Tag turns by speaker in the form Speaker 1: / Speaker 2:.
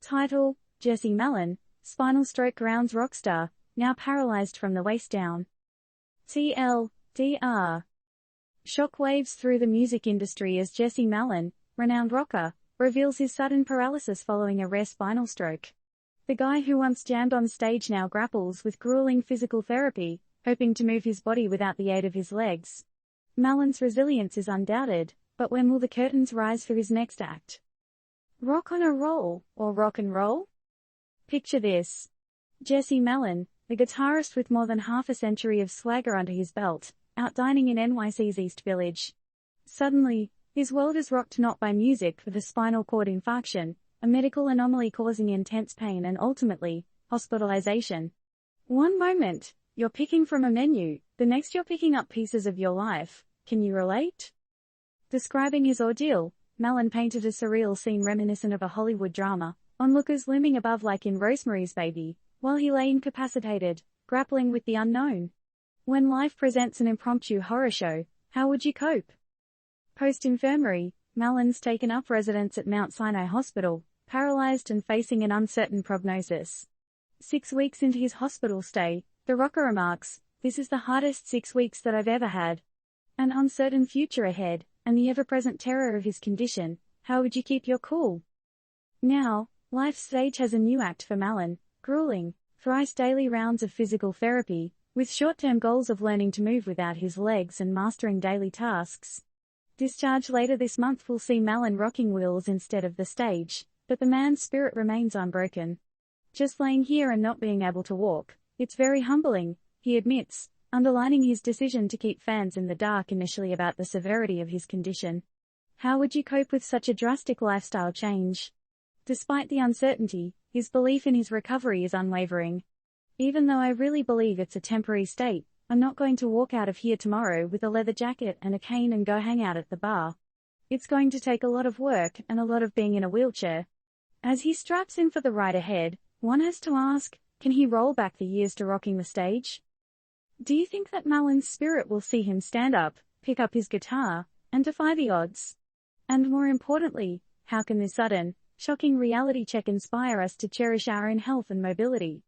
Speaker 1: Title: Jesse Malin, spinal stroke grounds rockstar, now paralyzed from the waist down. TLDR. Shockwaves through the music industry as Jesse Malin, renowned rocker, reveals his sudden paralysis following a rare spinal stroke. The guy who once jammed on stage now grapples with grueling physical therapy, hoping to move his body without the aid of his legs. Malin's resilience is undoubted, but when will the curtains rise for his next act? Rock on a roll, or rock and roll? Picture this. Jesse Malin, a guitarist with more than half a century of swagger under his belt, out dining in NYC's East Village. Suddenly, his world is rocked not by music with a spinal cord infarction, a medical anomaly causing intense pain and ultimately, hospitalization. One moment, you're picking from a menu, the next you're picking up pieces of your life. Can you relate? Describing his ordeal, Malin painted a surreal scene reminiscent of a Hollywood drama, onlookers looming above like in Rosemary's Baby, while he lay incapacitated, grappling with the unknown. When life presents an impromptu horror show, how would you cope? Post-infirmary, Malin's taken up residence at Mount Sinai Hospital, paralyzed and facing an uncertain prognosis. 6 weeks into his hospital stay, the rocker remarks, "This is the hardest 6 weeks that I've ever had." An uncertain future ahead, and the ever-present terror of his condition. How would you keep your cool? Now, life's stage has a new act for Malin, grueling, thrice daily rounds of physical therapy, with short-term goals of learning to move without his legs and mastering daily tasks. Discharge later this month will see Malin rocking wheels instead of the stage, but the man's spirit remains unbroken. Just laying here and not being able to walk, it's very humbling, he admits, underlining his decision to keep fans in the dark initially about the severity of his condition. How would you cope with such a drastic lifestyle change? Despite the uncertainty, his belief in his recovery is unwavering. Even though I really believe it's a temporary state, I'm not going to walk out of here tomorrow with a leather jacket and a cane and go hang out at the bar. It's going to take a lot of work and a lot of being in a wheelchair. As he straps in for the ride ahead, one has to ask, can he roll back the years to rocking the stage? Do you think that Malin's spirit will see him stand up, pick up his guitar, and defy the odds? And more importantly, how can this sudden, shocking reality check inspire us to cherish our own health and mobility?